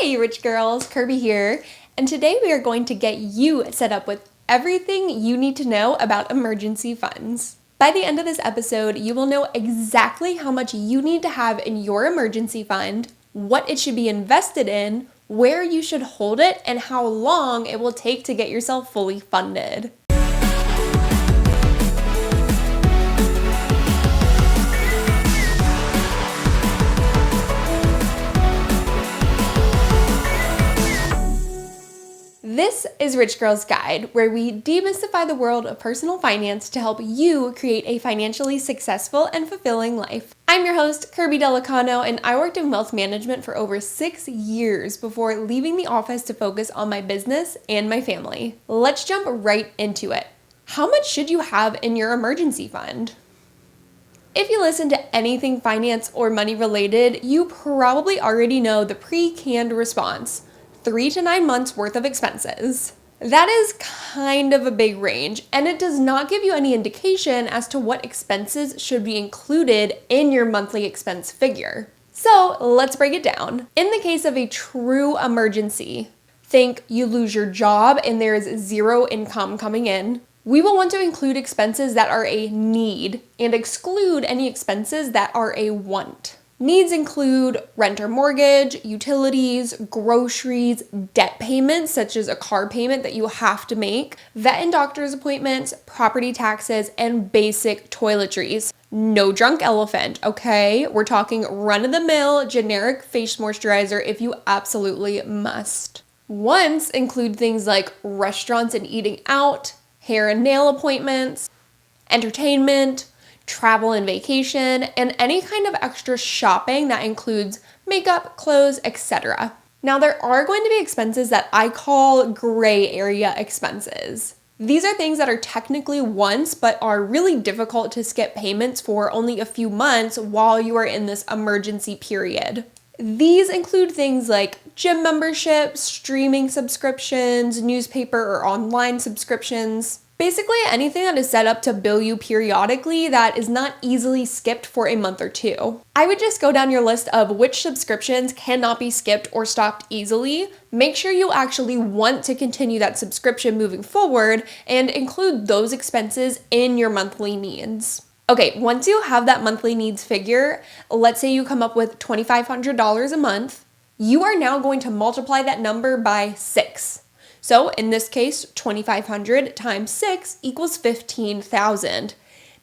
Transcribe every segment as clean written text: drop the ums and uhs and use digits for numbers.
Hey rich girls, Kirby here, and today we are going to get you set up with everything you need to know about emergency funds. By the end of this episode, you will know exactly how much you need to have in your emergency fund, what it should be invested in, where you should hold it, and how long it will take to get yourself fully funded. This is Rich Girl's Guide, where we demystify the world of personal finance to help you create a financially successful and fulfilling life. I'm your host, Kirby Delicano, and I worked in wealth management for over 6 years before leaving the office to focus on my business and my family. Let's jump right into it. How much should you have in your emergency fund? If you listen to anything finance or money related, you probably already know the pre-canned response. 3 to 9 months worth of expenses. That is kind of a big range, and it does not give you any indication as to what expenses should be included in your monthly expense figure. So let's break it down. In the case of a true emergency, think you lose your job and there is zero income coming in, we will want to include expenses that are a need and exclude any expenses that are a want. Needs include rent or mortgage, utilities, groceries, debt payments such as a car payment that you have to make, vet and doctor's appointments, property taxes, and basic toiletries. No drunk elephant, okay? We're talking run-of-the-mill generic face moisturizer if you absolutely must. Wants include things like restaurants and eating out, hair and nail appointments, entertainment, travel and vacation, and any kind of extra shopping that includes makeup, clothes, etc. Now, there are going to be expenses that I call gray area expenses. These are things that are technically wants, but are really difficult to skip payments for only a few months while you are in this emergency period. These include things like gym memberships, streaming subscriptions, newspaper or online subscriptions. Basically anything that is set up to bill you periodically that is not easily skipped for a month or two. I would just go down your list of which subscriptions cannot be skipped or stopped easily. Make sure you actually want to continue that subscription moving forward and include those expenses in your monthly needs. Okay, once you have that monthly needs figure, let's say you come up with $2,500 a month, you are now going to multiply that number by 6. So in this case, 2,500 times 6 equals 15,000.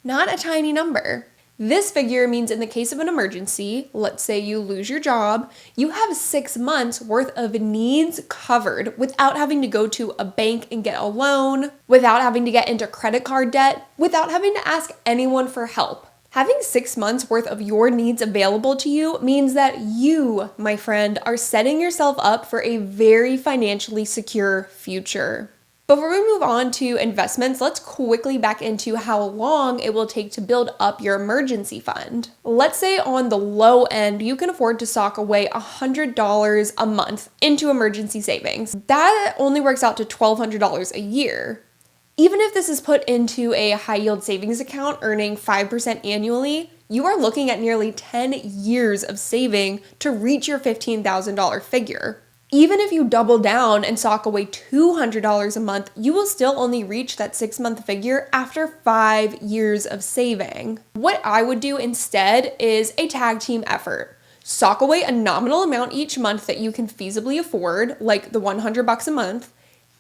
Not a tiny number. This figure means in the case of an emergency, let's say you lose your job, you have 6 months worth of needs covered without having to go to a bank and get a loan, without having to get into credit card debt, without having to ask anyone for help. Having 6 months worth of your needs available to you means that you, my friend, are setting yourself up for a very financially secure future. Before we move on to investments, let's quickly back into how long it will take to build up your emergency fund. Let's say on the low end, you can afford to sock away $100 a month into emergency savings. That only works out to $1,200 a year. Even if this is put into a high-yield savings account earning 5% annually, you are looking at nearly 10 years of saving to reach your $15,000 figure. Even if you double down and sock away $200 a month, you will still only reach that 6-month figure after 5 years of saving. What I would do instead is a tag team effort. Sock away a nominal amount each month that you can feasibly afford, like the $100 a month,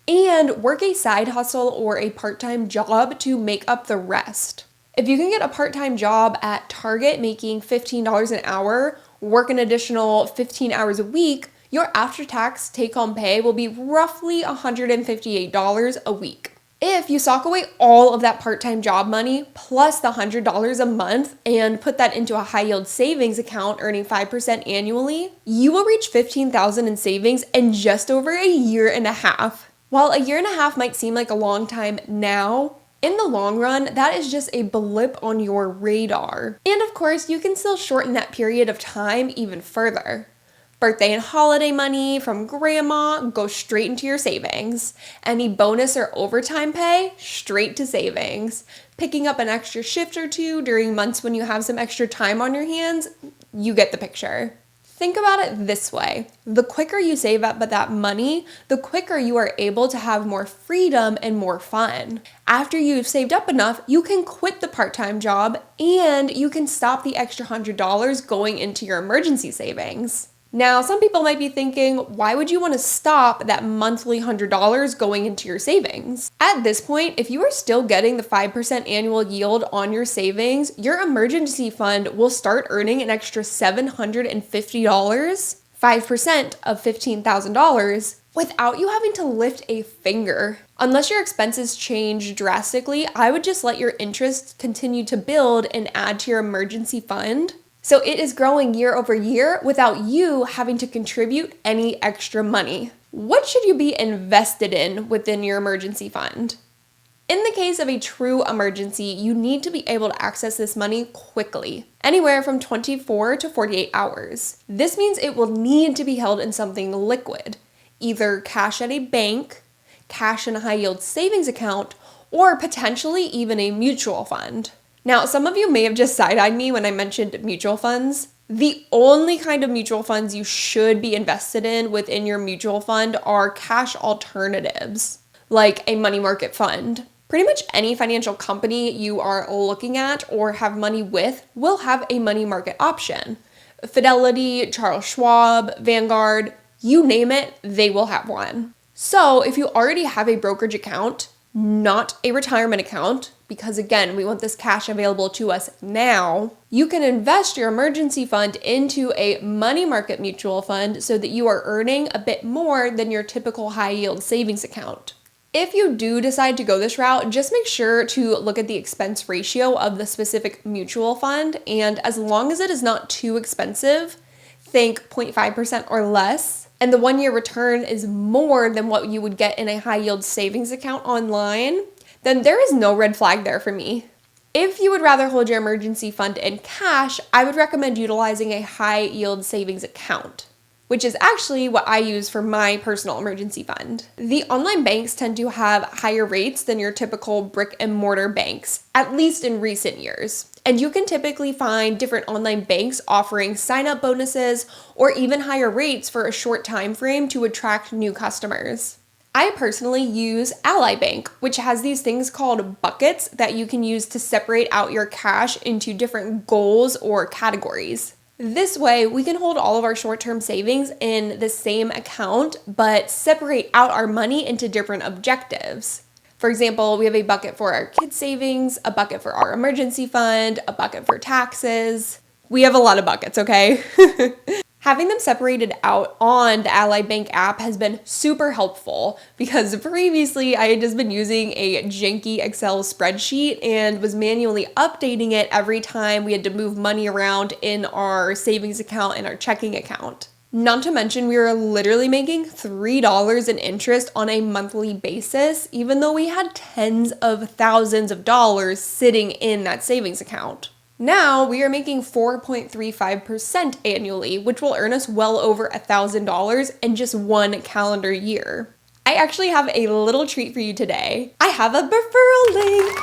and work a side hustle or a part-time job to make up the rest. If you can get a part-time job at Target making $15 an hour, work an additional 15 hours a week, your after-tax take-home pay will be roughly $158 a week. If you sock away all of that part-time job money plus the $100 a month and put that into a high-yield savings account earning 5% annually, you will reach $15,000 in savings in just over a year and a half. While a year and a half might seem like a long time now, in the long run, that is just a blip on your radar. And of course, you can still shorten that period of time even further. Birthday and holiday money from grandma goes straight into your savings. Any bonus or overtime pay, straight to savings. Picking up an extra shift or two during months when you have some extra time on your hands, you get the picture. Think about it this way. The quicker you save up that money, the quicker you are able to have more freedom and more fun. After you've saved up enough, you can quit the part-time job and you can stop the extra $100 going into your emergency savings. Now, some people might be thinking, why would you want to stop that monthly $100 going into your savings? At this point, if you are still getting the 5% annual yield on your savings, your emergency fund will start earning an extra $750, 5% of $15,000, without you having to lift a finger. Unless your expenses change drastically, I would just let your interest continue to build and add to your emergency fund. So it is growing year over year without you having to contribute any extra money. What should you be invested in within your emergency fund? In the case of a true emergency, you need to be able to access this money quickly, anywhere from 24 to 48 hours. This means it will need to be held in something liquid, either cash at a bank, cash in a high-yield savings account, or potentially even a mutual fund. Now, some of you may have just side-eyed me when I mentioned mutual funds. The only kind of mutual funds you should be invested in within your mutual fund are cash alternatives, like a money market fund. Pretty much any financial company you are looking at or have money with will have a money market option. Fidelity, Charles Schwab, Vanguard, you name it, they will have one. So if you already have a brokerage account, not a retirement account, because again, we want this cash available to us now, you can invest your emergency fund into a money market mutual fund so that you are earning a bit more than your typical high yield savings account. If you do decide to go this route, just make sure to look at the expense ratio of the specific mutual fund, and as long as it is not too expensive, think 0.5% or less, and the 1-year return is more than what you would get in a high yield savings account online, then there is no red flag there for me. If you would rather hold your emergency fund in cash, I would recommend utilizing a high yield savings account, which is actually what I use for my personal emergency fund. The online banks tend to have higher rates than your typical brick and mortar banks, at least in recent years. And you can typically find different online banks offering sign-up bonuses or even higher rates for a short time frame to attract new customers. I personally use Ally Bank, which has these things called buckets that you can use to separate out your cash into different goals or categories. This way, we can hold all of our short-term savings in the same account, but separate out our money into different objectives. For example, we have a bucket for our kids' savings, a bucket for our emergency fund, a bucket for taxes. We have a lot of buckets, okay? Having them separated out on the Ally Bank app has been super helpful because previously I had just been using a janky Excel spreadsheet and was manually updating it every time we had to move money around in our savings account and our checking account. Not to mention, we were literally making $3 in interest on a monthly basis, even though we had tens of thousands of dollars sitting in that savings account. Now we are making 4.35% annually, which will earn us well over $1,000 in just one calendar year. I actually have a little treat for you today. I have a referral link.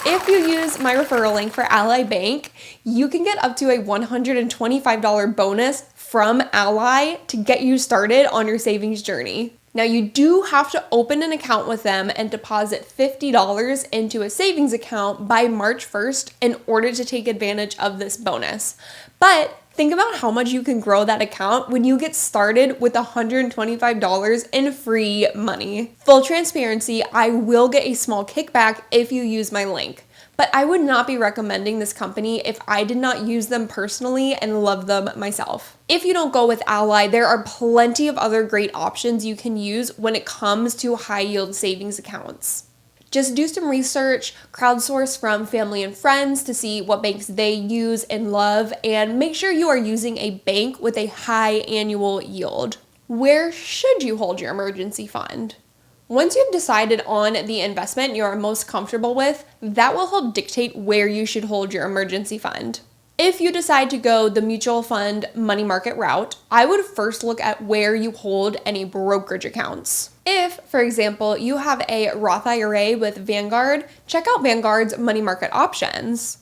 If you use my referral link for Ally Bank, you can get up to a $125 bonus from Ally to get you started on your savings journey. Now, you do have to open an account with them and deposit $50 into a savings account by March 1st in order to take advantage of this bonus. But think about how much you can grow that account when you get started with $125 in free money. Full transparency, I will get a small kickback if you use my link. But I would not be recommending this company if I did not use them personally and love them myself. If you don't go with Ally, there are plenty of other great options you can use when it comes to high yield savings accounts. Just do some research, crowdsource from family and friends to see what banks they use and love, and make sure you are using a bank with a high annual yield. Where should you hold your emergency fund? Once you've decided on the investment you are most comfortable with, that will help dictate where you should hold your emergency fund. If you decide to go the mutual fund money market route, I would first look at where you hold any brokerage accounts. If, for example, you have a Roth IRA with Vanguard, check out Vanguard's money market options.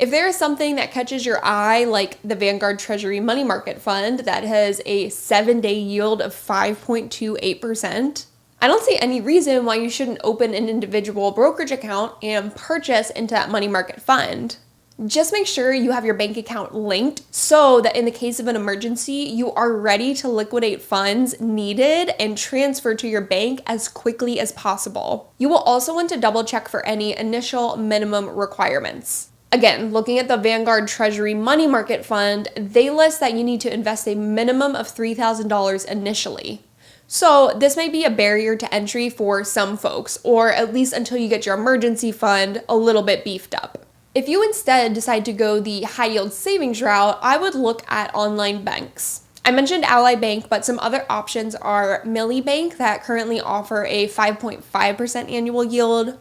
If there is something that catches your eye, like the Vanguard Treasury Money Market Fund that has a 7-day yield of 5.28%, I don't see any reason why you shouldn't open an individual brokerage account and purchase into that money market fund. Just make sure you have your bank account linked so that in the case of an emergency, you are ready to liquidate funds needed and transfer to your bank as quickly as possible. You will also want to double check for any initial minimum requirements. Again, looking at the Vanguard Treasury Money Market Fund, they list that you need to invest a minimum of $3,000 initially. So this may be a barrier to entry for some folks, or at least until you get your emergency fund a little bit beefed up. If you instead decide to go the high yield savings route, I would look at online banks. I mentioned Ally Bank, but some other options are Millie Bank that currently offer a 5.5% annual yield.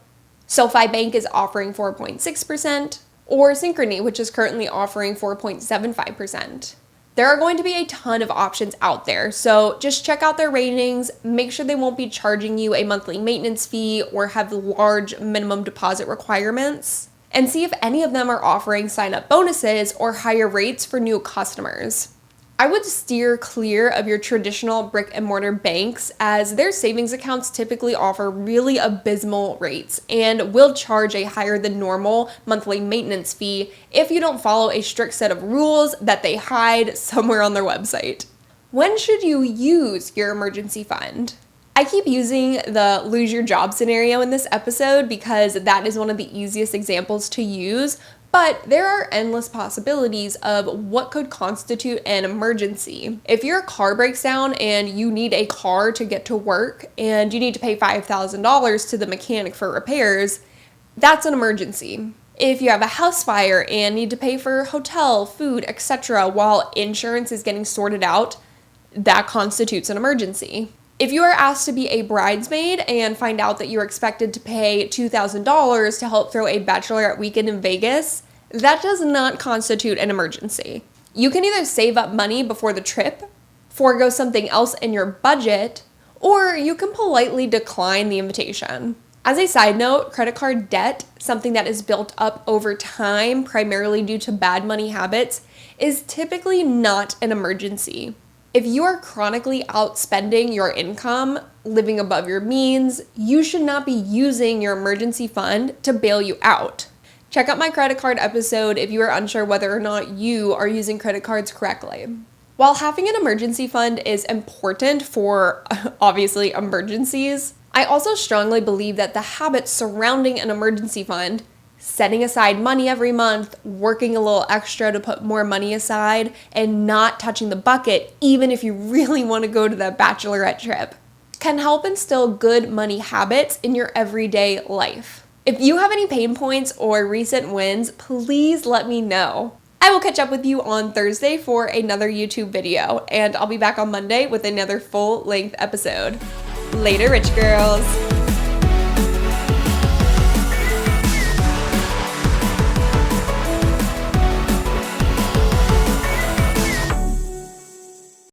SoFi Bank is offering 4.6%. Or Synchrony, which is currently offering 4.75%. There are going to be a ton of options out there, so just check out their ratings, make sure they won't be charging you a monthly maintenance fee or have large minimum deposit requirements, and see if any of them are offering sign-up bonuses or higher rates for new customers. I would steer clear of your traditional brick and mortar banks as their savings accounts typically offer really abysmal rates and will charge a higher than normal monthly maintenance fee if you don't follow a strict set of rules that they hide somewhere on their website. When should you use your emergency fund? I keep using the lose your job scenario in this episode because that is one of the easiest examples to use. But there are endless possibilities of what could constitute an emergency. If your car breaks down and you need a car to get to work and you need to pay $5,000 to the mechanic for repairs, that's an emergency. If you have a house fire and need to pay for hotel, food, etc. while insurance is getting sorted out, that constitutes an emergency. If you are asked to be a bridesmaid and find out that you're expected to pay $2,000 to help throw a bachelorette weekend in Vegas, that does not constitute an emergency. You can either save up money before the trip, forego something else in your budget, or you can politely decline the invitation. As a side note, credit card debt, something that is built up over time primarily due to bad money habits, is typically not an emergency. If you are chronically outspending your income, living above your means, you should not be using your emergency fund to bail you out. Check out my credit card episode if you are unsure whether or not you are using credit cards correctly. While having an emergency fund is important for, obviously, emergencies, I also strongly believe that the habits surrounding an emergency fund, setting aside money every month, working a little extra to put more money aside, and not touching the bucket even if you really want to go to that bachelorette trip, can help instill good money habits in your everyday life. If you have any pain points or recent wins, please let me know. I will catch up with you on Thursday for another YouTube video, and I'll be back on Monday with another full-length episode. Later, rich girls!